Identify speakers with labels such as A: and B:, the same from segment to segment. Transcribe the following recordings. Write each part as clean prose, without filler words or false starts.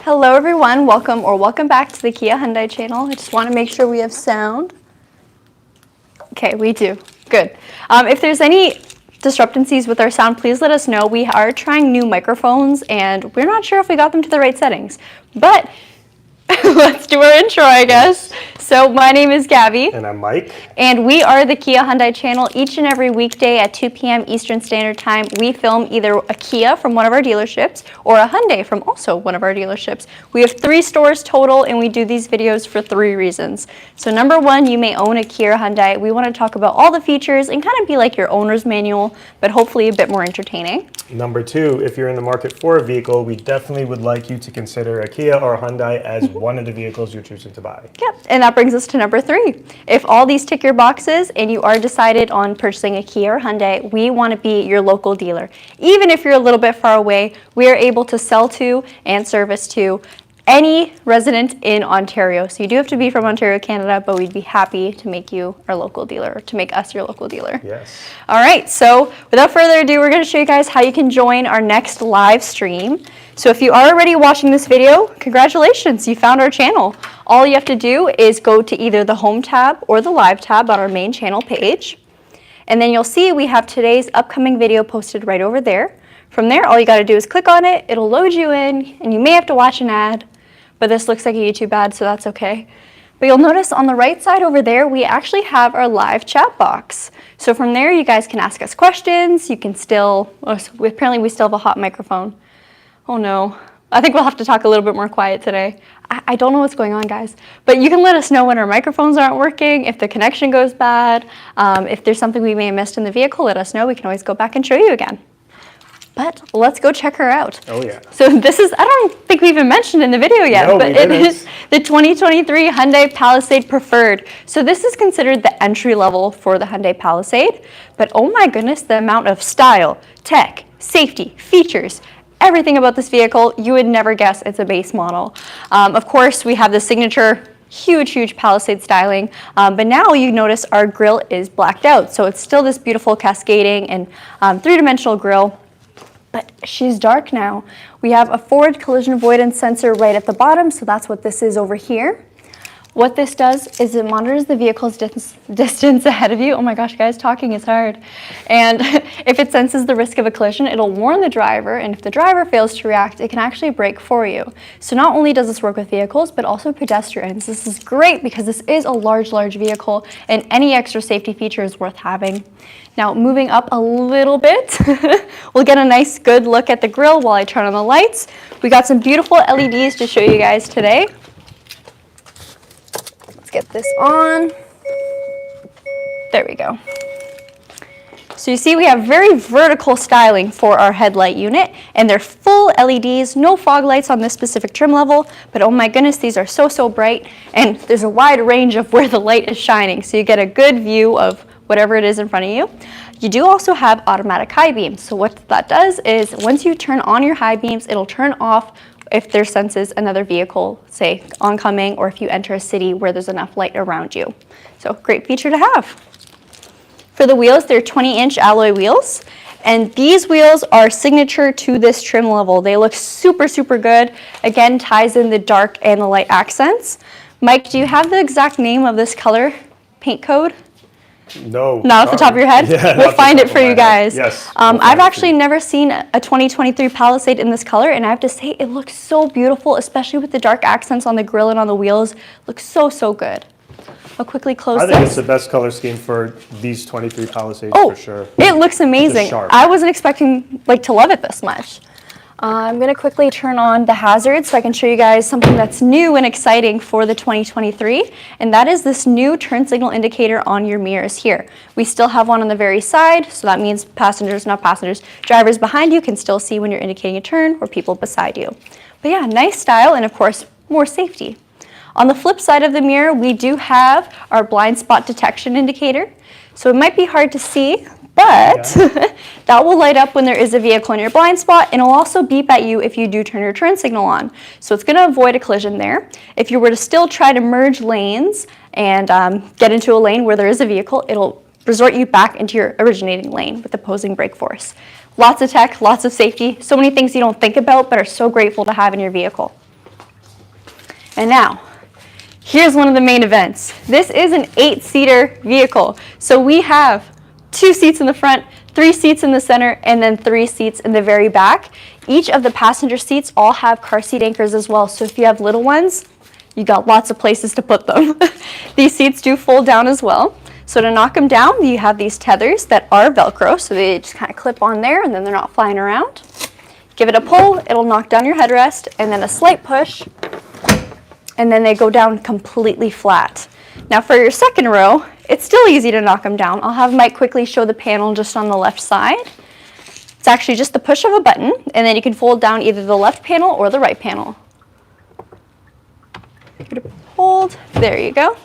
A: Hello everyone, welcome back to the Kia Hyundai channel. I just want to make sure we have sound. Okay, we do. Good. If there's any discrepancies with our sound, please let us know. We are trying new microphones and we're not sure if we got them to the right settings. But let's do our intro, I guess. So my name is Gabby.
B: And I'm Mike.
A: And we are the Kia Hyundai channel. Each and every weekday at 2 p.m. Eastern Standard Time, we film either a Kia from one of our dealerships or a Hyundai from also one of our dealerships. We have 3 stores total, and we do these videos for 3 reasons. So number 1, you may own a Kia or Hyundai. We want to talk about all the features and kind of be like your owner's manual, but hopefully a bit more entertaining.
B: Number 2, if you're in the market for a vehicle, we definitely would like you to consider a Kia or a Hyundai as one of the vehicles you're choosing to buy.
A: Yep, and that brings us to number 3. If all these tick your boxes and you are decided on purchasing a Kia or Hyundai, we want to be your local dealer. Even if you're a little bit far away, we are able to sell to and service to any resident in Ontario. So you do have to be from Ontario, Canada, but we'd be happy to make you our local dealer, or to make us your local dealer.
B: Yes.
A: All right, so without further ado, we're going to show you guys how you can join our next live stream. So if you are already watching this video, congratulations, you found our channel. All you have to do is go to either the home tab or the live tab on our main channel page. And then you'll see we have today's upcoming video posted right over there. From there, all you got to do is click on it, it'll load you in, and you may have to watch an ad. But this looks like a YouTube ad, so that's okay. But you'll notice on the right side over there, we actually have our live chat box. So from there, you guys can ask us questions. You can still, apparently we still have a hot microphone. Oh no, I think we'll have to talk a little bit more quiet today. I don't know what's going on, guys. But you can let us know when our microphones aren't working, if the connection goes bad, if there's something we may have missed in the vehicle, let us know. We can always go back and show you again. But let's go check her out.
B: Oh yeah.
A: So this is, I don't think we even mentioned in the video yet,
B: no,
A: but it is the 2023 Hyundai Palisade Preferred. So this is considered the entry level for the Hyundai Palisade. But oh my goodness, the amount of style, tech, safety, features, everything about this vehicle, you would never guess it's a base model. Of course, we have the signature huge Palisade styling, but now you notice our grille is blacked out. So it's still this beautiful cascading and 3-dimensional grille. But she's dark now. We have a forward collision avoidance sensor right at the bottom, so that's what this is over here. What this does is it monitors the vehicle's distance ahead of you. Oh my gosh, guys, talking is hard. And if it senses the risk of a collision, it'll warn the driver, and if the driver fails to react, it can actually brake for you. So not only does this work with vehicles, but also pedestrians. This is great because this is a large vehicle, and any extra safety feature is worth having. Now, moving up a little bit, we'll get a nice good look at the grille while I turn on the lights. We got some beautiful LEDs to show you guys today. Let's get this on. There we go. So you see we have very vertical styling for our headlight unit, and they're full LEDs, no fog lights on this specific trim level, but oh my goodness, these are so bright, and there's a wide range of where the light is shining, so you get a good view of whatever it is in front of you. You do also have automatic high beams. So what that does is once you turn on your high beams, it'll turn off if there senses another vehicle, say oncoming, or if you enter a city where there's enough light around you. So great feature to have. For the wheels, they're 20-inch alloy wheels. And these wheels are signature to this trim level. They look super good. Again, ties in the dark and the light accents. Mike, do you have the exact name of this color paint code?
B: No.
A: Not off the top of your head?
B: Yeah,
A: we'll find it for you guys.
B: Yes.
A: I've actually never seen a 2023 Palisade in this color, and I have to say it looks so beautiful, especially with the dark accents on the grille and on the wheels. Looks so good. I'll quickly close this.
B: I think it's the best color scheme for these 23 Palisades for sure.
A: It looks amazing. I wasn't expecting to love it this much. I'm going to quickly turn on the hazards so I can show you guys something that's new and exciting for the 2023, and that is this new turn signal indicator on your mirrors here. We still have one on the very side, so that means drivers behind you can still see when you're indicating a turn, or people beside you. But yeah, nice style, and of course, more safety. On the flip side of the mirror, we do have our blind spot detection indicator. So it might be hard to see, but that will light up when there is a vehicle in your blind spot, and it'll also beep at you if you do turn your turn signal on. So it's going to avoid a collision there. If you were to still try to merge lanes and get into a lane where there is a vehicle, it'll resort you back into your originating lane with opposing brake force. Lots of tech, lots of safety, so many things you don't think about but are so grateful to have in your vehicle. And now, here's one of the main events. This is an 8-seater vehicle. So we have 2 seats in the front, 3 seats in the center, and then 3 seats in the very back. Each of the passenger seats all have car seat anchors as well. So if you have little ones, you got lots of places to put them. These seats do fold down as well. So to knock them down, you have these tethers that are Velcro. So they just kind of clip on there and then they're not flying around. Give it a pull, it'll knock down your headrest, and then a slight push, and then they go down completely flat. Now for your second row, it's still easy to knock them down. I'll have Mike quickly show the panel just on the left side. It's actually just the push of a button, and then you can fold down either the left panel or the right panel. Give it a hold, there you go.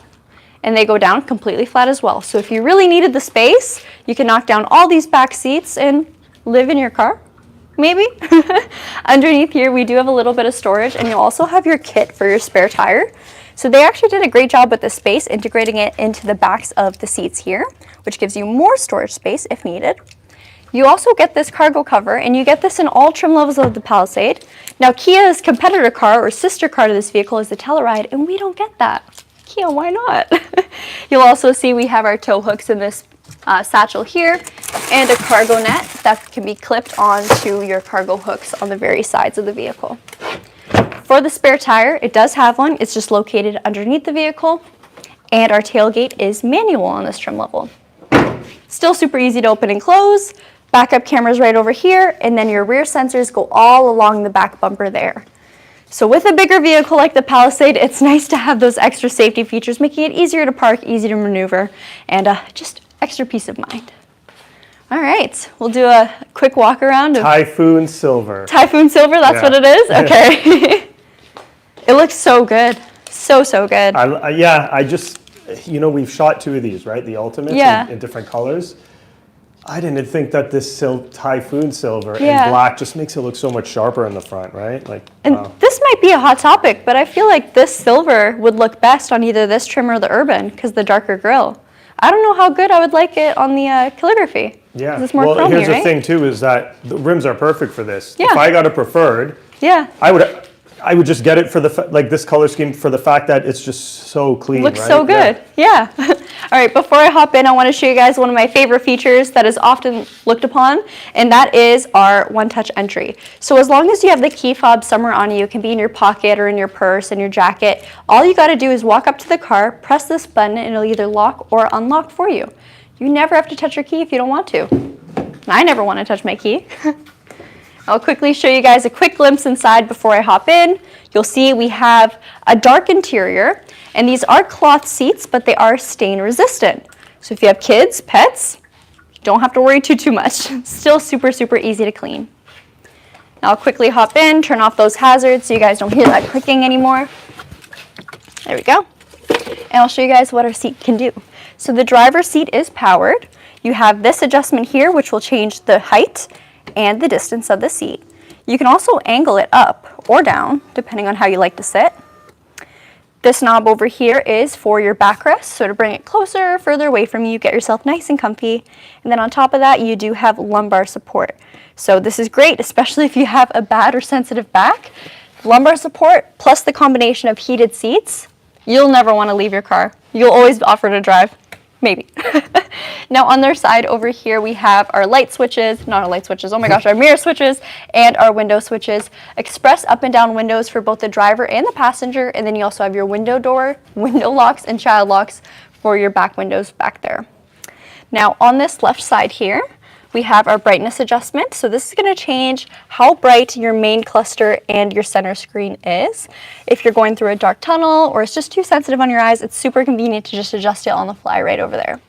A: And they go down completely flat as well. So if you really needed the space, you can knock down all these back seats and live in your car. Maybe. Underneath here, we do have a little bit of storage, and you'll also have your kit for your spare tire. So they actually did a great job with the space, integrating it into the backs of the seats here, which gives you more storage space if needed. You also get this cargo cover, and you get this in all trim levels of the Palisade. Now, Kia's competitor car or sister car to this vehicle is the Telluride, and we don't get that. Kia, why not? You'll also see we have our tow hooks in this satchel here, and a cargo net that can be clipped onto your cargo hooks on the very sides of the vehicle. For the spare tire, it does have one. It's just located underneath the vehicle, and our tailgate is manual on this trim level. Still super easy to open and close. Backup cameras right over here, and then your rear sensors go all along the back bumper there. So with a bigger vehicle like the Palisade, it's nice to have those extra safety features, making it easier to park, easy to maneuver, and just extra peace of mind. All right, we'll do a quick walk around.
B: Typhoon Silver.
A: Typhoon Silver, that's what it is? Okay. It looks so good. So good.
B: I just, we've shot 2 of these, right? The Ultimates in different colors. I didn't think that this Typhoon Silver and black just makes it look so much sharper in the front, right?
A: This might be a hot topic, but I feel like this silver would look best on either this trim or the Urban because the darker grille. I don't know how good I would like it on the calligraphy.
B: Yeah.
A: It's more chromy,
B: here's
A: right?
B: the thing too, is that the rims are perfect for this.
A: Yeah.
B: If I got a preferred, I would just get it for this color scheme for the fact that it's just so clean.
A: Looks
B: right?
A: so good. Yeah. All right, before I hop in, I want to show you guys one of my favorite features that is often looked upon, and that is our one-touch entry. So as long as you have the key fob somewhere on you, it can be in your pocket or in your purse, in your jacket, all you got to do is walk up to the car, press this button, and it'll either lock or unlock for you. You never have to touch your key if you don't want to. And I never want to touch my key. I'll quickly show you guys a quick glimpse inside before I hop in. You'll see we have a dark interior, and these are cloth seats, but they are stain resistant. So if you have kids, pets, you don't have to worry too much. Still super easy to clean. Now I'll quickly hop in, turn off those hazards so you guys don't hear that clicking anymore. There we go. And I'll show you guys what our seat can do. So the driver's seat is powered. You have this adjustment here, which will change the height and the distance of the seat. You can also angle it up or down, depending on how you like to sit. This knob over here is for your backrest, so to bring it closer or further away from you, get yourself nice and comfy. And then on top of that, you do have lumbar support. So this is great, especially if you have a bad or sensitive back. Lumbar support plus the combination of heated seats, you'll never want to leave your car. You'll always offer to drive. Maybe. Now on their side over here, we have our light switches, not our light switches, oh my gosh, our mirror switches and our window switches. Express up and down windows for both the driver and the passenger. And then you also have your window door, window locks, and child locks for your back windows back there. Now on this left side here, we have our brightness adjustment. So this is going to change how bright your main cluster and your center screen is. If you're going through a dark tunnel or it's just too sensitive on your eyes, it's super convenient to just adjust it on the fly right over there.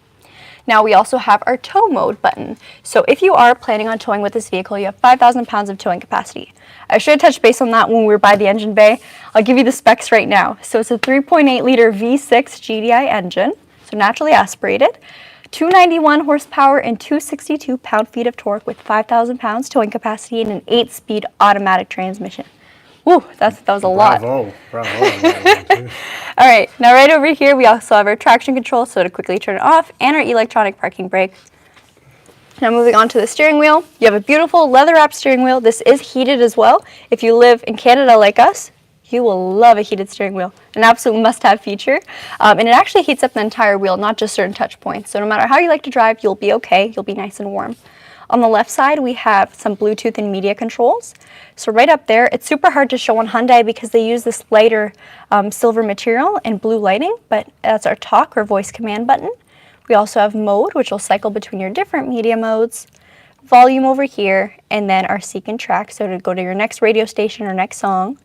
A: Now we also have our tow mode button. So if you are planning on towing with this vehicle, you have 5,000 pounds of towing capacity. I should have touched base on that when we were by the engine bay. I'll give you the specs right now. So it's a 3.8 liter V6 GDI engine, so naturally aspirated. 291 horsepower and 262 pound-feet of torque with 5,000 pounds towing capacity and an 8-speed automatic transmission. Woo, that was a lot.
B: Bravo.
A: All right, now right over here, we also have our traction control, so to quickly turn it off, and our electronic parking brake. Now moving on to the steering wheel, you have a beautiful leather-wrapped steering wheel. This is heated as well. If you live in Canada like us, you you will love a heated steering wheel, an absolute must-have feature. And it actually heats up the entire wheel, not just certain touch points. So no matter how you like to drive, you'll be okay. You'll be nice and warm. On the left side, we have some Bluetooth and media controls. So right up there, it's super hard to show on Hyundai because they use this lighter silver material and blue lighting, but that's our talk or voice command button. We also have mode, which will cycle between your different media modes, volume over here, and then our seek and track, so to go to your next radio station or next song.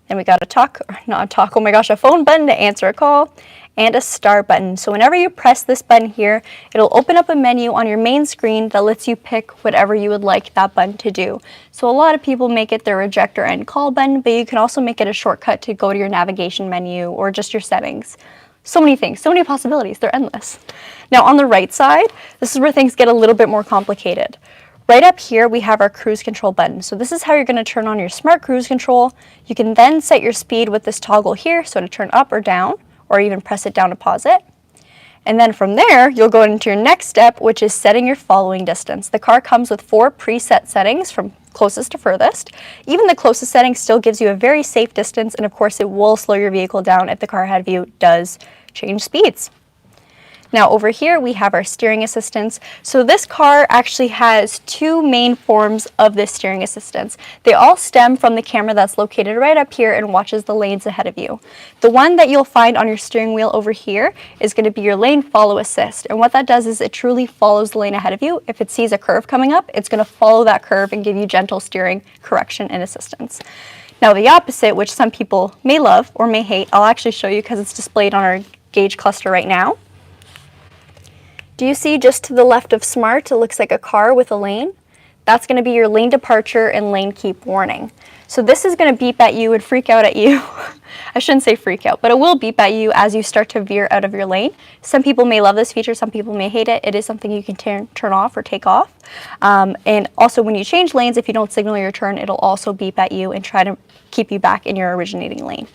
A: Then we got a phone button to answer a call, and a start button. So whenever you press this button here, it'll open up a menu on your main screen that lets you pick whatever you would like that button to do. So a lot of people make it their eject or end call button, but you can also make it a shortcut to go to your navigation menu or just your settings. So many things, so many possibilities, they're endless. Now on the right side, this is where things get a little bit more complicated. Right up here, we have our cruise control button. So this is how you're going to turn on your smart cruise control. You can then set your speed with this toggle here, so to turn up or down, or even press it down to pause it. And then from there, you'll go into your next step, which is setting your following distance. The car comes with 4 preset settings from closest to furthest. Even the closest setting still gives you a very safe distance, and of course it will slow your vehicle down if the car ahead of you does change speeds. Now over here we have our steering assistance. So this car actually has 2 main forms of this steering assistance. They all stem from the camera that's located right up here and watches the lanes ahead of you. The one that you'll find on your steering wheel over here is going to be your lane follow assist. And what that does is it truly follows the lane ahead of you. If it sees a curve coming up, it's going to follow that curve and give you gentle steering, correction, and assistance. Now the opposite, which some people may love or may hate, I'll actually show you because it's displayed on our gauge cluster right now. Do you see just to the left of Smart, it looks like a car with a lane? That's going to be your lane departure and lane keep warning. So this is going to beep at you and freak out at you. I shouldn't say freak out, but it will beep at you as you start to veer out of your lane. Some people may love this feature, some people may hate it. It is something you can turn off or take off. And also when you change lanes, if you don't signal your turn, it'll also beep at you and try to keep you back in your originating lane.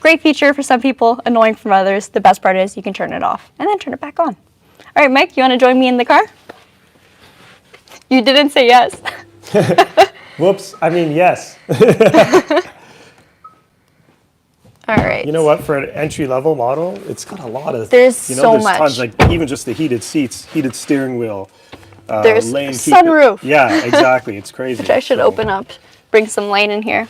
A: Great feature for some people, annoying for others. The best part is you can turn it off and then turn it back on. All right, Mike, you want to join me in the car? You didn't say yes.
B: Whoops, I mean yes.
A: All right.
B: You know what, for an entry-level model, it's got a lot of,
A: there's so much.
B: Tons, like even just the heated seats, heated steering wheel,
A: there's
B: lane
A: sunroof.
B: Yeah, exactly, it's crazy.
A: Which I should open up, bring some lane in here.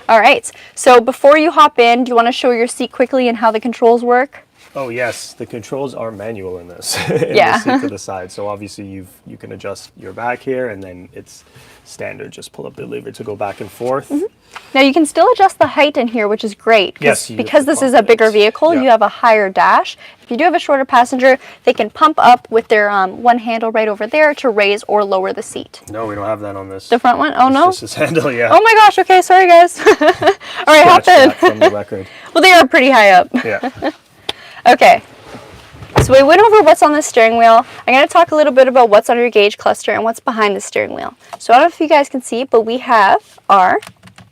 A: All right, so before you hop in, do you want to show your seat quickly and how the controls work?
B: Oh yes, the controls are manual in this.
A: Yeah.
B: The seat to the side. So obviously you can adjust your back here, and then it's standard. Just pull up the lever to go back and forth.
A: Mm-hmm. Now you can still adjust the height in here, which is great.
B: Yes.
A: Because this is a bigger vehicle, you have a higher dash. If you do have a shorter passenger, they can pump up with their one handle right over there to raise or lower the seat.
B: No, we don't have that on this.
A: The front one? Oh no.
B: Just this handle, yeah.
A: Oh my gosh. Okay, sorry guys. All right, hop in.
B: From the record.
A: Well, they are pretty high up.
B: Yeah.
A: Okay, so we went over what's on the steering wheel. I'm going to talk a little bit about what's on your gauge cluster and what's behind the steering wheel. So I don't know if you guys can see, but we have our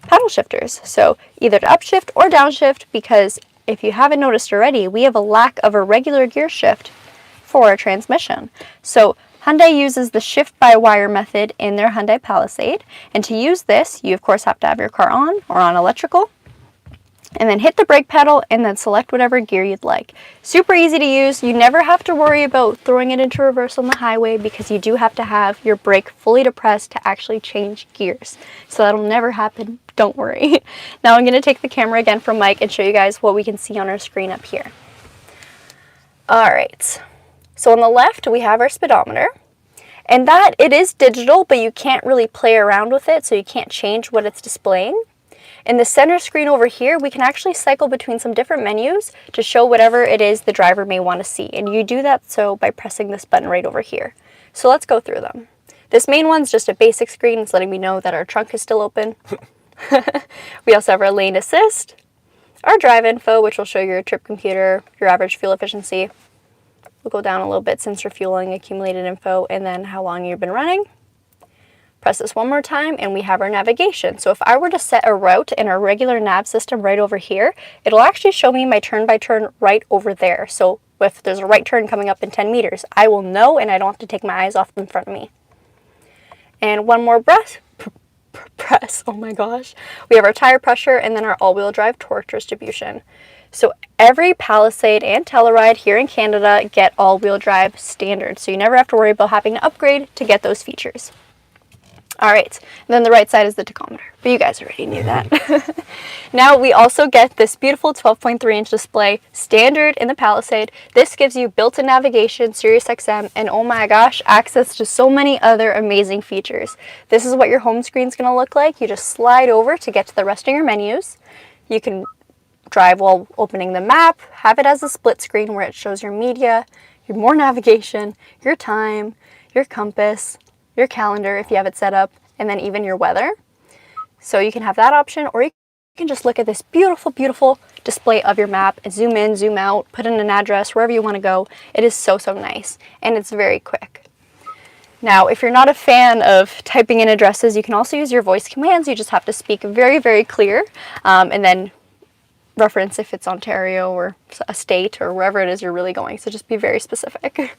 A: paddle shifters. So either to upshift or downshift, because if you haven't noticed already, we have a lack of a regular gear shift for our transmission. So Hyundai uses the shift-by-wire method in their Hyundai Palisade. And to use this, you of course have to have your car on or on electrical. And then hit the brake pedal and then select whatever gear you'd like. Super easy to use. You never have to worry about throwing it into reverse on the highway because you do have to have your brake fully depressed to actually change gears. So that'll never happen. Don't worry. Now I'm going to take the camera again from Mike and show you guys what we can see on our screen up here. All right. So on the left, we have our speedometer. And that, it is digital, but you can't really play around with it, so you can't change what it's displaying. In the center screen over here, we can actually cycle between some different menus to show whatever it is the driver may want to see. And you do that so by pressing this button right over here. So let's go through them. This main one's just a basic screen. It's letting me know that our trunk is still open. We also have our lane assist, our drive info, which will show your trip computer, your average fuel efficiency. We'll go down a little bit since refueling, accumulated info, and then how long you've been running. Press this one more time and we have our navigation. So if I were to set a route in our regular nav system right over here, it'll actually show me my turn-by-turn right over there. So if there's a right turn coming up in 10 meters, I will know and I don't have to take my eyes off in front of me. And one more breath. press, oh my gosh. We have our tire pressure and then our all-wheel drive torque distribution. So every Palisade and Telluride here in Canada get all-wheel drive standard. So you never have to worry about having to upgrade to get those features. All right, and then the right side is the tachometer, but you guys already knew that. Now we also get this beautiful 12.3-inch display standard in the Palisade. This gives you built-in navigation, Sirius XM, and oh my gosh, access to so many other amazing features. This is what your home screen is going to look like. You just slide over to get to the rest of your menus. You can drive while opening the map, have it as a split screen where it shows your media, your more navigation, your time, your compass, your calendar if you have it set up, and then even your weather. So you can have that option, or you can just look at this beautiful, beautiful display of your map and zoom in, zoom out, put in an address, wherever you want to go. It is so, so nice, and it's very quick. Now, if you're not a fan of typing in addresses, you can also use your voice commands. You just have to speak very, very clear, and then reference if it's Ontario or a state or wherever it is you're really going. So just be very specific.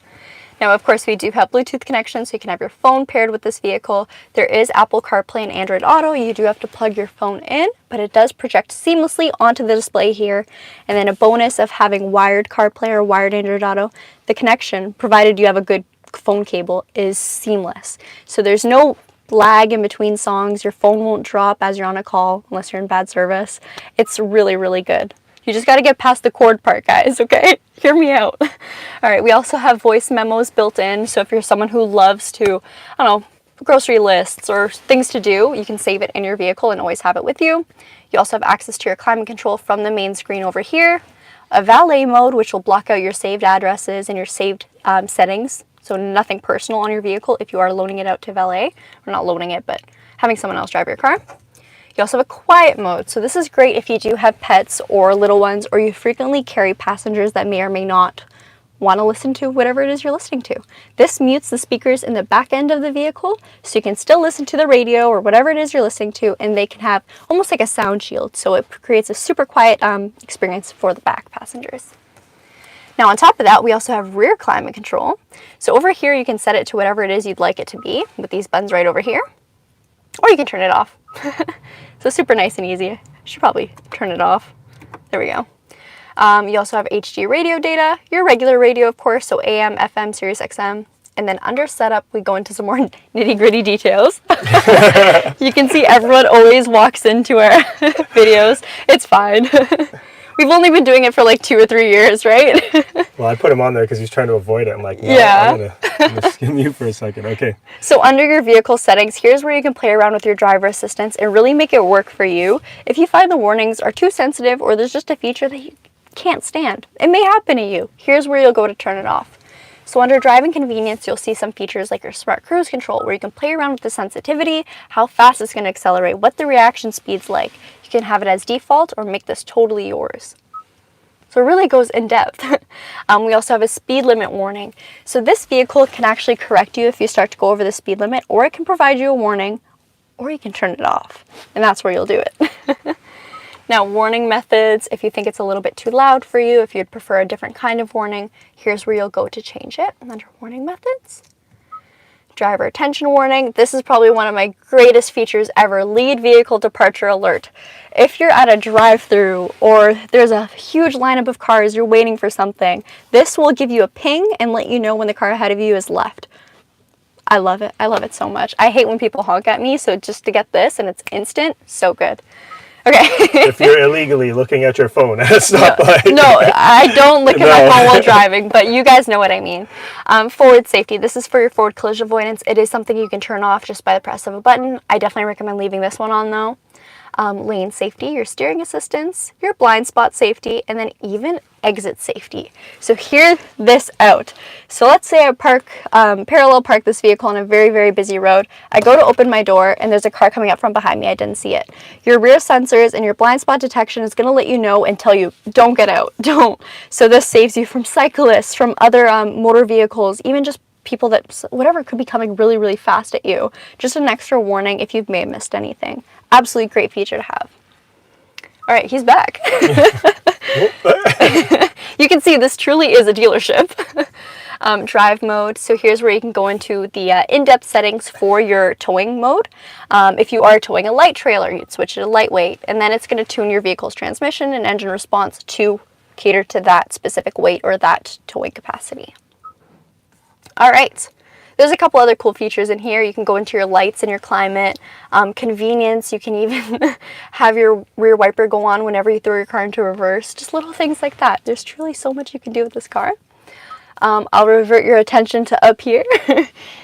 A: Now, of course, we do have Bluetooth connection, so you can have your phone paired with this vehicle. There is Apple CarPlay and Android Auto. You do have to plug your phone in, but it does project seamlessly onto the display here. And then a bonus of having wired CarPlay or wired Android Auto, the connection, provided you have a good phone cable, is seamless. So there's no lag in between songs. Your phone won't drop as you're on a call unless you're in bad service. It's really, really good. You just got to get past the cord part, guys, okay? Hear me out. All right, we also have voice memos built in, so if you're someone who loves to, I don't know, grocery lists or things to do, you can save it in your vehicle and always have it with you. You also have access to your climate control from the main screen over here. A valet mode, which will block out your saved addresses and your saved settings, so nothing personal on your vehicle if you are loaning it out to valet, or not loaning it, but having someone else drive your car. You also have a quiet mode, so this is great if you do have pets or little ones, or you frequently carry passengers that may or may not want to listen to whatever it is you're listening to. This mutes the speakers in the back end of the vehicle, so you can still listen to the radio or whatever it is you're listening to, and they can have almost like a sound shield, so it creates a super quiet experience for the back passengers. Now on top of that, we also have rear climate control. So over here, you can set it to whatever it is you'd like it to be with these buttons right over here, or you can turn it off. So super nice and easy. I should probably turn it off. There we go. You also have HD radio data, your regular radio, of course, so AM, FM, Sirius XM. And then under setup, we go into some more nitty-gritty details. You can see everyone always walks into our videos. It's fine. We've only been doing it for like 2 or 3 years, right?
B: Well, I put him on there because he's trying to avoid it. I'm like, no,
A: yeah.
B: I'm gonna skim you for a second. Okay.
A: So under your vehicle settings, here's where you can play around with your driver assistance and really make it work for you. If you find the warnings are too sensitive or there's just a feature that you can't stand, it may happen to you. Here's where you'll go to turn it off. So under driving convenience, you'll see some features like your smart cruise control, where you can play around with the sensitivity, how fast it's going to accelerate, what the reaction speed's like. You can have it as default or make this totally yours. So it really goes in depth. We also have a speed limit warning. So this vehicle can actually correct you if you start to go over the speed limit, or it can provide you a warning, or you can turn it off. And that's where you'll do it. Now, warning methods, if you think it's a little bit too loud for you, if you'd prefer a different kind of warning, here's where you'll go to change it. Under warning methods, driver attention warning. This is probably one of my greatest features ever, lead vehicle departure alert. If you're at a drive-through or there's a huge lineup of cars, you're waiting for something, this will give you a ping and let you know when the car ahead of you is left. I love it. I love it so much. I hate when people honk at me, so just to get this and it's instant, so good. Okay.
B: If you're illegally looking at your phone at a stoplight.
A: No, I don't look at my phone while driving, but you guys know what I mean. Forward safety. This is for your forward collision avoidance. It is something you can turn off just by the press of a button. I definitely recommend leaving this one on though. Lane safety, your steering assistance, your blind spot safety, and then even exit safety. So hear this out. So let's say I parallel park this vehicle on a very, very busy road. I go to open my door and there's a car coming up from behind me. I didn't see it. Your rear sensors and your blind spot detection is going to let you know and tell you, don't get out, don't. So this saves you from cyclists, from other motor vehicles, even just people that, whatever, could be coming really, really fast at you. Just an extra warning if you may have missed anything. Absolutely great feature to have. All right, he's back. You can see this truly is a dealership. drive mode. So here's where you can go into the in-depth settings for your towing mode. If you are towing a light trailer, you'd switch it to lightweight, and then it's going to tune your vehicle's transmission and engine response to cater to that specific weight or that towing capacity. All right. There's a couple other cool features in here. You can go into your lights and your climate, convenience. You can even have your rear wiper go on whenever you throw your car into reverse. Just little things like that. There's truly so much you can do with this car. I'll revert your attention to up here.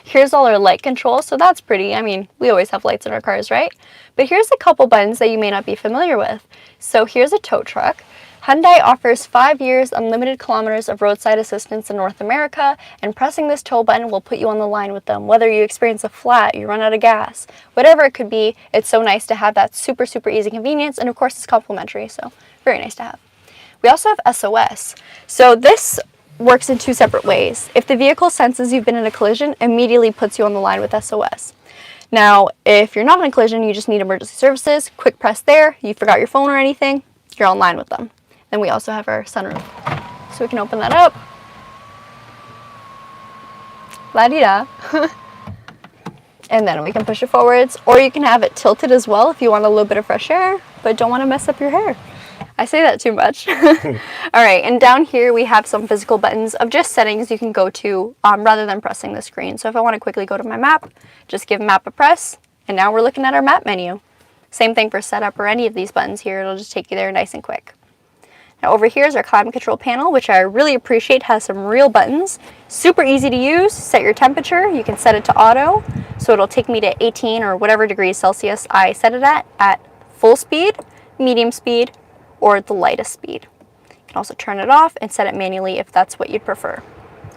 A: Here's all our light control, so that's pretty. I mean, we always have lights in our cars, right? But here's a couple buttons that you may not be familiar with. So here's a tow truck. Hyundai offers 5 years, unlimited kilometers of roadside assistance in North America, and pressing this tow button will put you on the line with them. Whether you experience a flat, you run out of gas, whatever it could be, it's so nice to have that super, super easy convenience, and of course it's complimentary, so very nice to have. We also have SOS. So this works in two separate ways. If the vehicle senses you've been in a collision, immediately puts you on the line with SOS. Now, if you're not in a collision, you just need emergency services, quick press there, you forgot your phone or anything, you're online with them. Then we also have our sunroof. So we can open that up. La-di-da. And then we can push it forwards, or you can have it tilted as well if you want a little bit of fresh air, but don't want to mess up your hair. I say that too much. All right, and down here we have some physical buttons of just settings you can go to rather than pressing the screen. So if I want to quickly go to my map, just give map a press, and now we're looking at our map menu. Same thing for setup or any of these buttons here. It'll just take you there nice and quick. Now over here is our climate control panel, which I really appreciate, has some real buttons. Super easy to use. Set your temperature. You can set it to auto, so it'll take me to 18 or whatever degrees Celsius I set it at full speed, medium speed, or the lightest speed. You can also turn it off and set it manually if that's what you'd prefer.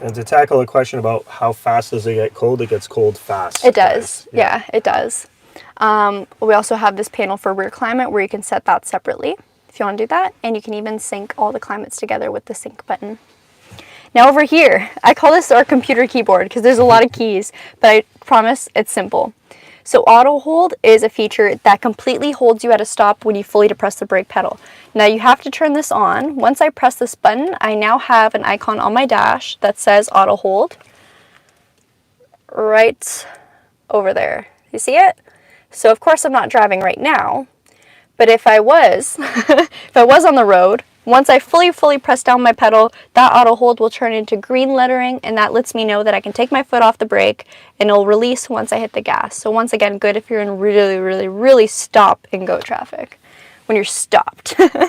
B: And to tackle a question about how fast does it get cold, it gets cold fast.
A: It does. Yeah, it does. We also have this panel for rear climate where you can set that separately if you want to do that, and you can even sync all the climates together with the sync button. Now over here, I call this our computer keyboard because there's a lot of keys, but I promise it's simple. So auto hold is a feature that completely holds you at a stop when you fully depress the brake pedal. Now you have to turn this on. Once I press this button, I now have an icon on my dash that says auto hold right over there. You see it? So of course I'm not driving right now, but if I was, if I was on the road, once I fully press down my pedal, that auto hold will turn into green lettering, and that lets me know that I can take my foot off the brake and it'll release once I hit the gas. So once again, good if you're in really stop and go traffic, when you're stopped. All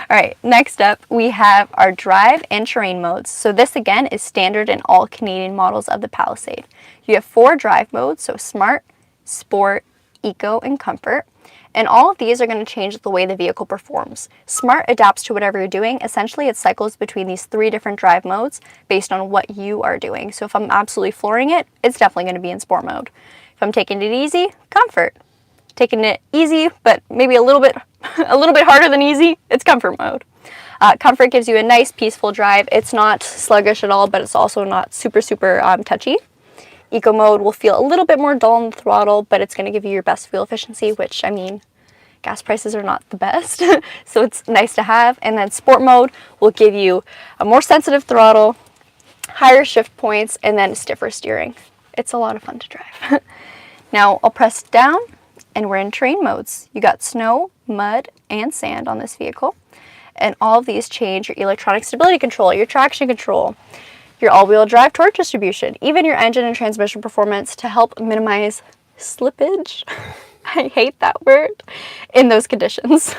A: right, next up we have our drive and terrain modes. So this again is standard in all Canadian models of the Palisade. You have 4 drive modes, so Smart, Sport, Eco, and Comfort. And all of these are going to change the way the vehicle performs. Smart adapts to whatever you're doing. Essentially, it cycles between these 3 different drive modes based on what you are doing. So if I'm absolutely flooring it, it's definitely going to be in Sport mode. If I'm taking it easy, Comfort. Taking it easy, but maybe a little bit harder than easy, it's Comfort mode. Comfort gives you a nice, peaceful drive. It's not sluggish at all, but it's also not super touchy. Eco mode will feel a little bit more dull on the throttle, but it's going to give you your best fuel efficiency, which, I mean, gas prices are not the best, so it's nice to have. And then Sport mode will give you a more sensitive throttle, higher shift points, and then stiffer steering. It's a lot of fun to drive. Now I'll press down, and we're in terrain modes. You got snow, mud, and sand on this vehicle, and all of these change your electronic stability control, your traction control, your all-wheel drive torque distribution, even your engine and transmission performance to help minimize slippage. I hate that word in those conditions.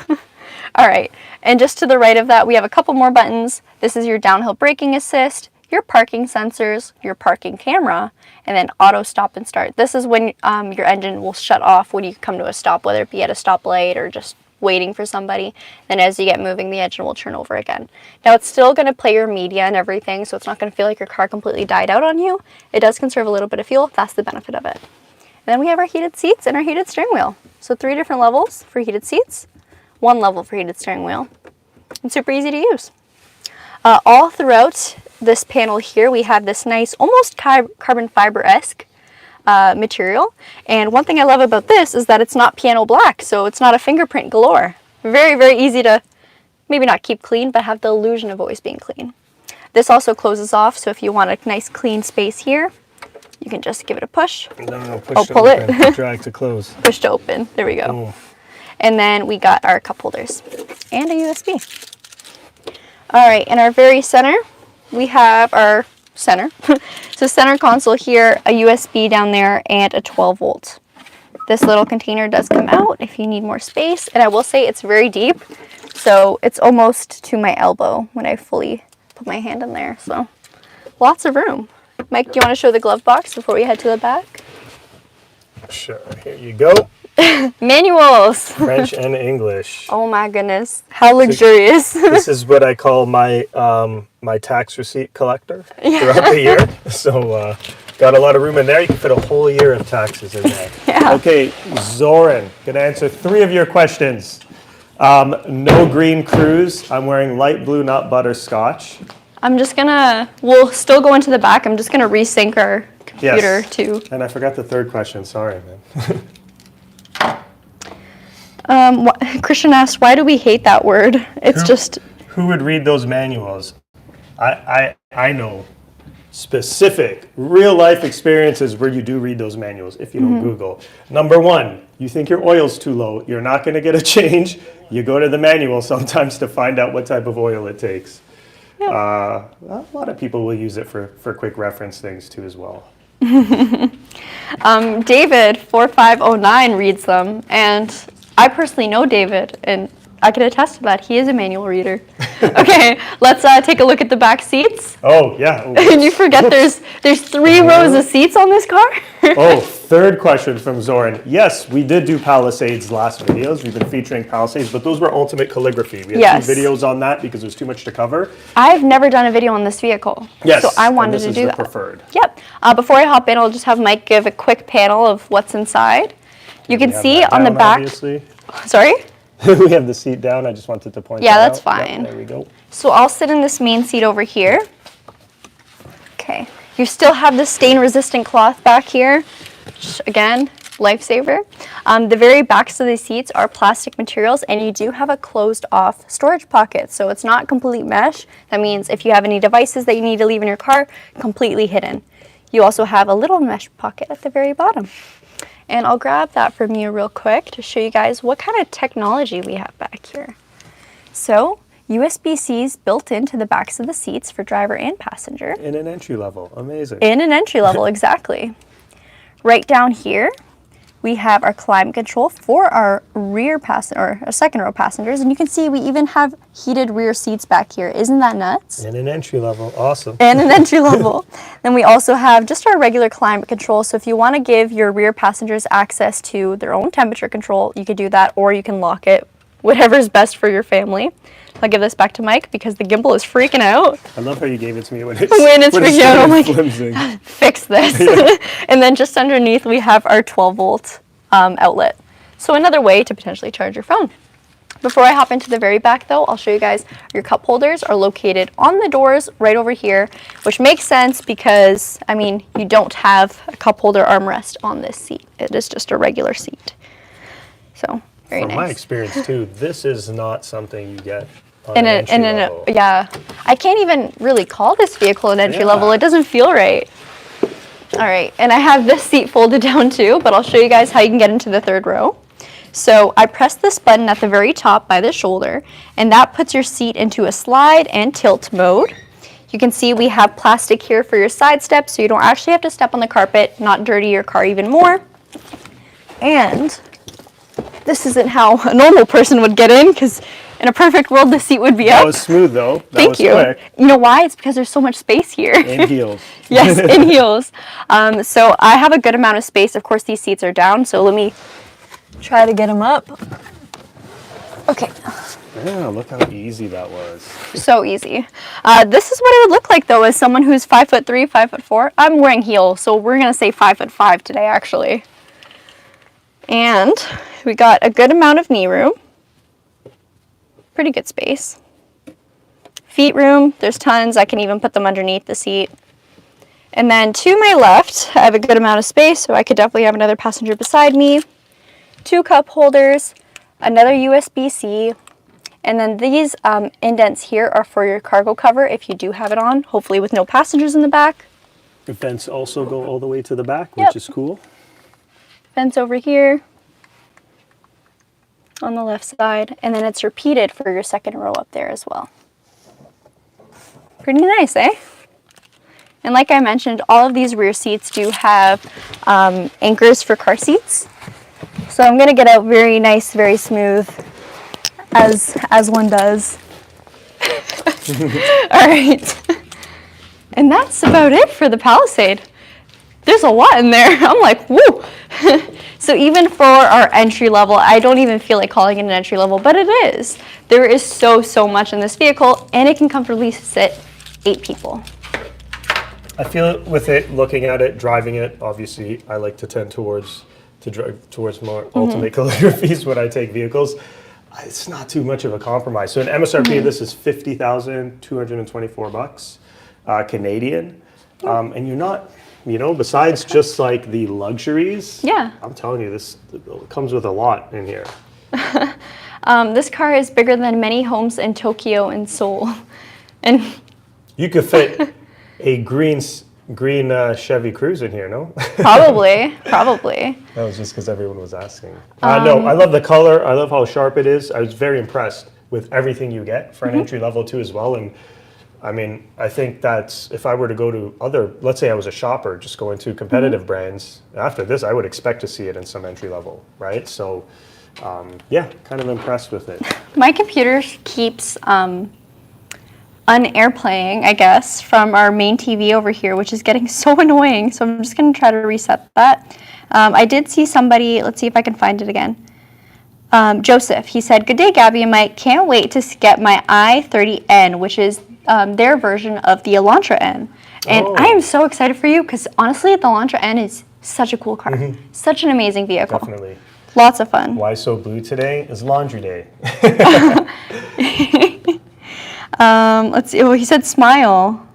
A: All right, and just to the right of that, we have a couple more buttons. This is your downhill braking assist, your parking sensors, your parking camera, and then auto stop and start. This is when your engine will shut off when you come to a stop, whether it be at a stoplight or just waiting for somebody. Then as you get moving, the engine will turn over again. Now it's still going to play your media and everything, so it's not going to feel like your car completely died out on you. It does conserve a little bit of fuel. That's the benefit of it. And then we have our heated seats and our heated steering wheel. So 3 different levels for heated seats, 1 level for heated steering wheel, and super easy to use. All throughout this panel here, we have this nice, almost carbon fiber-esque material. And one thing I love about this is that it's not piano black, so it's not a fingerprint galore. Very easy to maybe not keep clean, but have the illusion of always being clean. This also closes off, so if you want a nice clean space here, you can just give it a push.
B: No, push to
A: pull
B: open,
A: it.
B: drag to close.
A: Push to open. There we go.
B: Cool.
A: And then we got our cup holders and a USB. All right, in our very center, we have our center. So center console here, a USB down there, and a 12 volt. This little container does come out if you need more space. And I will say it's very deep. So it's almost to my elbow when I fully put my hand in there. So lots of room. Mike, do you want to show the glove box before we head to the back?
B: Sure, here you go.
A: Manuals.
B: French and English.
A: Oh my goodness, how luxurious.
B: This is what I call my my tax receipt collector throughout the year. So got a lot of room in there. You can fit a whole year of taxes in there.
A: Yeah.
B: Okay, Zoran, gonna answer 3 of your questions. No green cruise. I'm wearing light blue, not butterscotch.
A: I'm just gonna, we'll still go into the back. I'm just gonna resync our computer to.
B: And I forgot the third question. Sorry, man.
A: Christian asked, why do we hate that word? It's just.
B: Who would read those manuals? I know specific real life experiences where you do read those manuals if you don't Google. Number 1, you think your oil's too low. You're not going to get a change. You go to the manual sometimes to find out what type of oil it takes. Yeah. A lot of people will use it for quick reference things too as well.
A: David 4509 reads them, and I personally know David, and I can attest to that. He is a manual reader. Okay, let's take a look at the back seats.
B: Oh, yeah. Oh,
A: and you forget there's 3 rows of seats on this car?
B: Oh, third question from Zoran. Yes, we did do Palisades last videos. We've been featuring Palisades, but those were ultimate calligraphy. We had 2 videos on that because there's too much to cover.
A: I've never done a video on this vehicle.
B: Yes,
A: so I wanted
B: to do that. This is the preferred.
A: Yep. Before I hop in, I'll just have Mike give a quick panel of what's inside. You can see on the back.
B: Obviously.
A: Sorry?
B: We have the seat down. I just wanted to point that out.
A: Yeah, that's fine.
B: Yep, there we go.
A: So I'll sit in this main seat over here. Okay. You still have the stain-resistant cloth back here. Which, again, lifesaver. The very backs of the seats are plastic materials, and you do have a closed-off storage pocket. So it's not complete mesh. That means if you have any devices that you need to leave in your car, completely hidden. You also have a little mesh pocket at the very bottom. And I'll grab that from you real quick to show you guys what kind of technology we have back here. So, USB-C's built into the backs of the seats for driver and passenger.
B: In an entry level, amazing.
A: In an entry level, exactly. Right down here, we have our climate control for our rear passenger, or our second row passengers, and you can see we even have heated rear seats back here. Isn't that nuts?
B: In an entry level, awesome.
A: And an entry level. Then we also have just our regular climate control. So if you want to give your rear passengers access to their own temperature control, you could do that, or you can lock it, whatever's best for your family. I'll give this back to Mike because the gimbal is freaking out.
B: I love how you gave it to me when it's
A: freaking out. I'm like,
B: flimsing.
A: Fix this. Yeah. And then just underneath we have our 12 volt outlet. So another way to potentially charge your phone. Before I hop into the very back though, I'll show you guys your cup holders are located on the doors right over here, which makes sense because, I mean, you don't have a cup holder armrest on this seat. It is just a regular seat. So, very nice.
B: From my experience too, this is not something you get on an entry level.
A: Yeah, I can't even really call this vehicle an entry level. It doesn't feel right. All right, and I have this seat folded down too, but I'll show you guys how you can get into the third row. So I press this button at the very top by the shoulder, and that puts your seat into a slide and tilt mode. You can see we have plastic here for your side steps, so you don't actually have to step on the carpet, not dirty your car even more. And this isn't how a normal person would get in, because in a perfect world, the seat would be up.
B: That was smooth, though.
A: Thank you. Quick. You know why? It's because there's so much space here.
B: In heels.
A: Yes, in heels. So I have a good amount of space. Of course, these seats are down, so let me try to get them up. Okay.
B: Yeah, look how easy that was.
A: So easy. This is what it would look like, though, as someone who's 5'3", 5'4". I'm wearing heels, so we're going to say 5'5" today, actually. And we got a good amount of knee room. Pretty good space. Feet room, there's tons. I can even put them underneath the seat. And then to my left, I have a good amount of space, so I could definitely have another passenger beside me. 2 cup holders, another USB-C, And then these indents here are for your cargo cover if you do have it on, hopefully with no passengers in the back.
B: The vents also go all the way to the back,
A: Yep.
B: which is cool.
A: Vents over here on the left side, and then it's repeated for your second row up there as well. Pretty nice, eh? And like I mentioned, all of these rear seats do have anchors for car seats. So I'm gonna get out very nice, very smooth, as one does. All right. And that's about it for the Palisade. There's a lot in there. I'm like, woo. So even for our entry level, I don't even feel like calling it an entry level, but it is. There is so much in this vehicle, and it can comfortably sit 8 people.
B: I feel with it, looking at it, driving it, obviously I like to tend towards more ultimate calligraphies when I take vehicles. It's not too much of a compromise. So an MSRP of this is $50,224 Canadian. And you're not, besides just like the luxuries,
A: Yeah.
B: I'm telling you, this comes with a lot in here.
A: This car is bigger than many homes in Tokyo and Seoul. And
B: You could fit a green Chevy Cruze in here, no?
A: probably.
B: That was just because everyone was asking. No, I love the color. I love how sharp it is. I was very impressed with everything you get for an entry level too as well. And I mean, I think that's, if I were to go to other, let's say I was a shopper, just going to competitive brands, after this, I would expect to see it in some entry level, right? So, yeah, kind of impressed with it.
A: My computer keeps un-airplaying, I guess, from our main TV over here, which is getting so annoying. So I'm just going to try to reset that. I did see somebody, let's see if I can find it again. Joseph, he said, "Good day, Gabby and Mike. Can't wait to get my i30N, which is their version of the Elantra N. And I am so excited for you because honestly, the Elantra N is such a cool car. Such an amazing vehicle.
B: Definitely.
A: Lots of fun.
B: Why so blue today is laundry day.
A: Let's see. Oh, he said smile.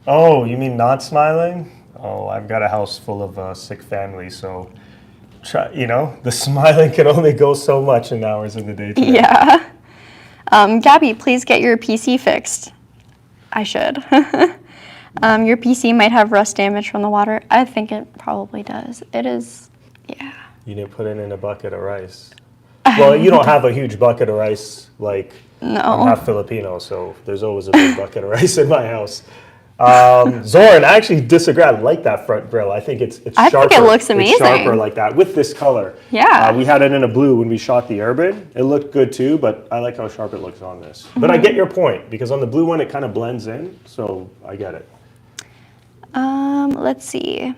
B: Oh, you mean not smiling? Oh, I've got a house full of sick families, so the smiling can only go so much in hours of the day today.
A: Yeah. Gabby, please get your PC fixed. I should. Your PC might have rust damage from the water. I think it probably does. It is, yeah.
B: You didn't put it in a bucket of rice. Well, you don't have a huge bucket of rice like
A: No.
B: I'm half Filipino, so there's always a big bucket of rice in my house. Zoran, I actually disagree. I like that front grille. I think it's sharper.
A: I think it looks amazing.
B: It's sharper like that with this color.
A: Yeah.
B: We had it in a blue when we shot the Urban. It looked good too, but I like how sharp it looks on this. But I get your point because on the blue one it kind of blends in, so I get it.
A: Let's see.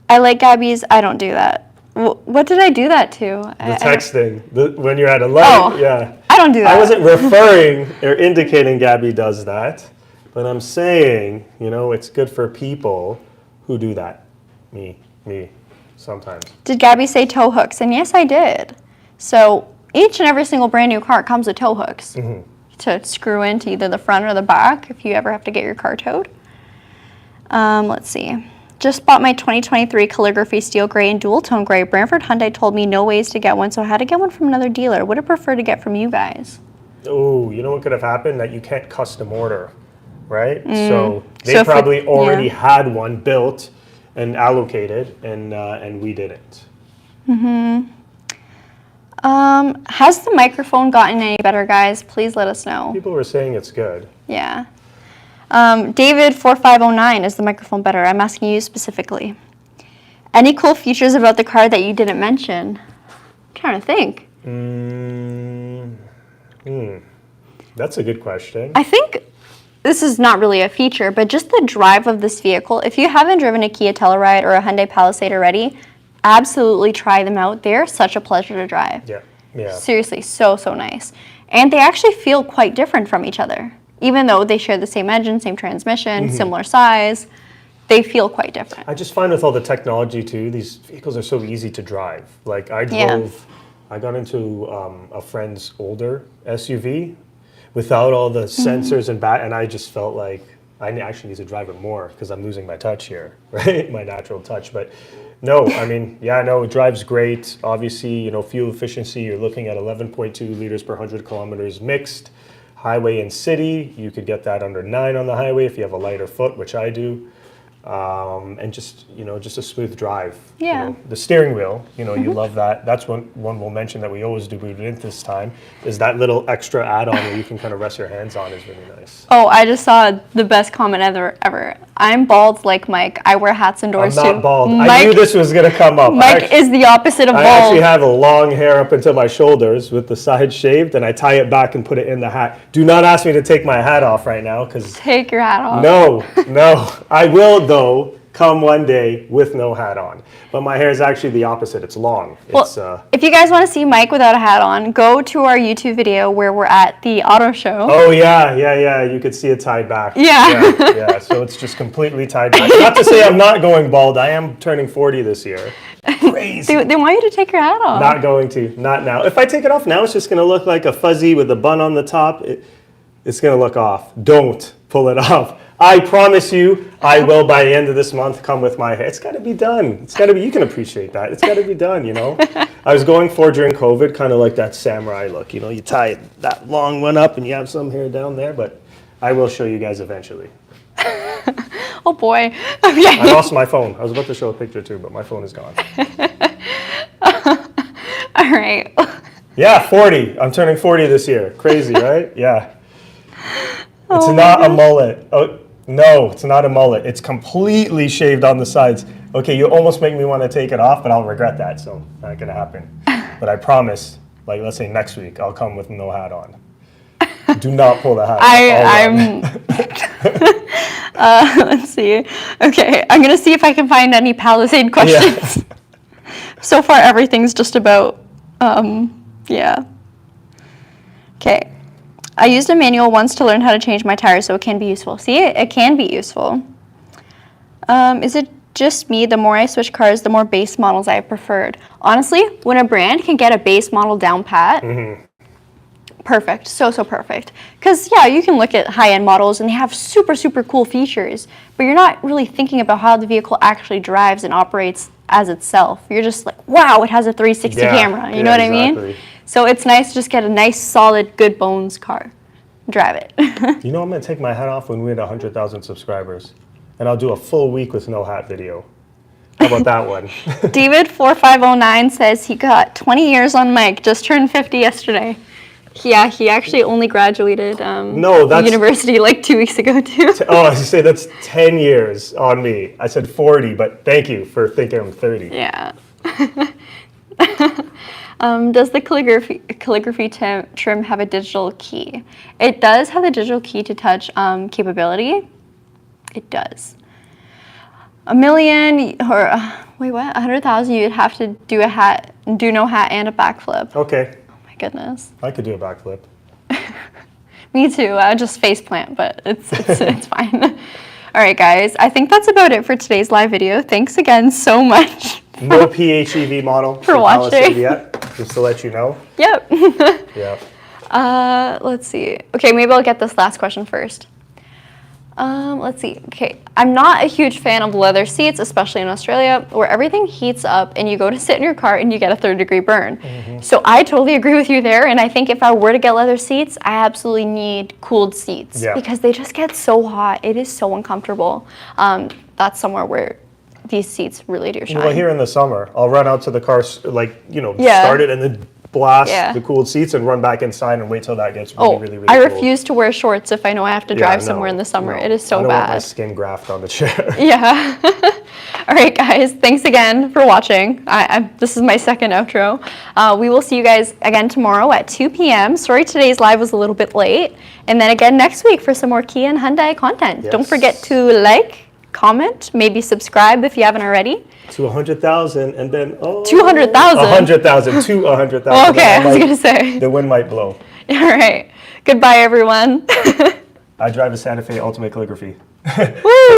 A: I like Gabby's. I don't do that. What did I do that to?
B: The texting, when you're at a light,
A: Oh,
B: yeah.
A: I don't do that.
B: I wasn't referring or indicating Gabby does that, but I'm saying, it's good for people who do that. Me, sometimes.
A: Did Gabby say tow hooks? And yes, I did. So each and every single brand new car comes with tow hooks to screw into either the front or the back if you ever have to get your car towed. Let's see. Just bought my 2023 calligraphy steel gray and dual tone gray. Brantford Hyundai told me no ways to get one, so I had to get one from another dealer. Would I prefer to get from you guys?
B: Oh, you know what could have happened? That you can't custom order, right? So they
A: So
B: probably already had one built and allocated, and we didn't.
A: Has the microphone gotten any better, guys? Please let us know.
B: People were saying it's good.
A: Yeah. David4509, is the microphone better? I'm asking you specifically. Any cool features about the car that you didn't mention? I'm trying to think.
B: That's a good question.
A: I think this is not really a feature, but just the drive of this vehicle. If you haven't driven a Kia Telluride or a Hyundai Palisade already, absolutely try them out. They're such a pleasure to drive.
B: Yeah.
A: Seriously, so nice. And they actually feel quite different from each other. Even though they share the same engine, same transmission, similar size, they feel quite different.
B: I just find with all the technology too, these vehicles are so easy to drive. Like I got into a friend's older SUV without all the sensors and I just felt like I actually need to drive it more because I'm losing my touch here, right? My natural touch. But no, I mean, yeah, no, it drives great. Obviously, you know, fuel efficiency, you're looking at 11.2 liters per 100 kilometers mixed. Highway and city, you could get that under 9 on the highway if you have a lighter foot, which I do. And just, you know, just a smooth drive.
A: Yeah.
B: You know, the steering wheel, you know, you love that. That's one we'll mention that we always do, but we didn't this time, is that little extra add-on where you can kind of rest your hands on is really nice.
A: Oh, I just saw the best comment ever. I'm bald like Mike. I wear hats indoors
B: I'm
A: too.
B: not bald. I knew this was going to come up.
A: Mike is the opposite of bald.
B: I actually have a long hair up until my shoulders with the side shaved, and I tie it back and put it in the hat. Do not ask me to take my hat off right now, because
A: Take your hat off.
B: No. I will, though, come one day with no hat on. But my hair is actually the opposite. It's long.
A: Well, if you guys want to see Mike without a hat on, go to our YouTube video where we're at the auto show.
B: Oh, yeah. You could see it tied back.
A: Yeah.
B: So it's just completely tied back. Not to say I'm not going bald. I am turning 40 this year. Crazy.
A: They want you to take your hat off.
B: Not going to. Not now. If I take it off now, it's just going to look like a fuzzy with a bun on the top. It's going to look off. Don't pull it off. I promise you, I will by the end of this month come with my hair. It's got to be done. It's got to be, you can appreciate that. It's got to be done, you know. I was going for during COVID, kind of like that samurai look. You know, you tie that long one up and you have some hair down there, but I will show you guys eventually.
A: Oh boy. Okay.
B: I lost my phone. I was about to show a picture too, but my phone is gone.
A: All right.
B: Yeah, 40. I'm turning 40 this year. Crazy, right? Yeah. It's not a mullet. Oh, no, it's not a mullet. It's completely shaved on the sides. Okay, you almost make me want to take it off, but I'll regret that, so not going to happen. But I promise, like, let's say next week, I'll come with no hat on. Do not pull the hat off.
A: Let's see. Okay, I'm going to see if I can find any Palisade questions. Yeah. So far, everything's just about, yeah. Okay. I used a manual once to learn how to change my tires, so it can be useful. See, it can be useful. Is it just me? The more I switch cars, the more base models I have preferred. Honestly, when a brand can get a base model down pat, perfect. So perfect. Because, yeah, you can look at high-end models, and they have super cool features, but you're not really thinking about how the vehicle actually drives and operates as itself. You're just like, wow, it has a 360 camera. You know what I mean? So it's nice to just get a nice, solid, good bones car. Drive it.
B: You know, I'm going to take my hat off when we hit 100,000 subscribers. And I'll do a full week with no hat video. How about that one?
A: David4509 says he got 20 years on Mike, just turned 50 yesterday. Yeah, he actually only graduated university like 2 weeks ago, too.
B: Oh, I was say that's 10 years on me. I said 40, but thank you for thinking I'm 30.
A: Yeah. Does the calligraphy trim have a digital key? It does have the digital key to touch capability. It does. A million, or wait, what? 100,000, you'd have to do no hat and a backflip.
B: Okay.
A: Oh my goodness.
B: I could do a backflip.
A: Me too. I just face plant, but it's fine. All right, guys. I think that's about it for today's live video. Thanks again so much.
B: No PHEV model
A: for watching
B: Palisade yet, just to let you know.
A: Yep.
B: Yeah.
A: Let's see. Okay, maybe I'll get this last question first. Let's see. Okay, I'm not a huge fan of leather seats, especially in Australia, where everything heats up and you go to sit in your car and you get a third-degree burn. So I totally agree with you there, and I think if I were to get leather seats, I absolutely need cooled seats because they just get so hot. It is so uncomfortable. That's somewhere where these seats really do shine.
B: Well, here in the summer, I'll run out to the car, like, start it and then blast the cooled seats and run back inside and wait till that gets really
A: I
B: cold.
A: refuse to wear shorts if I know I have to drive somewhere in the summer. It is so
B: I don't
A: bad.
B: want my skin graft on the chair.
A: Yeah. All right, guys. Thanks again for watching. This is my second outro. We will see you guys again tomorrow at 2 p.m. Sorry today's live was a little bit late. And then again next week for some more Kia and Hyundai content.
B: Yes.
A: Don't forget to like, comment, maybe subscribe if you haven't already.
B: To 100,000 and then
A: 200,000.
B: 100,000 to 100,000.
A: Okay, I was gonna say
B: the wind might blow.
A: All right. Goodbye, everyone.
B: I drive a Santa Fe Ultimate Calligraphy.
A: Woo!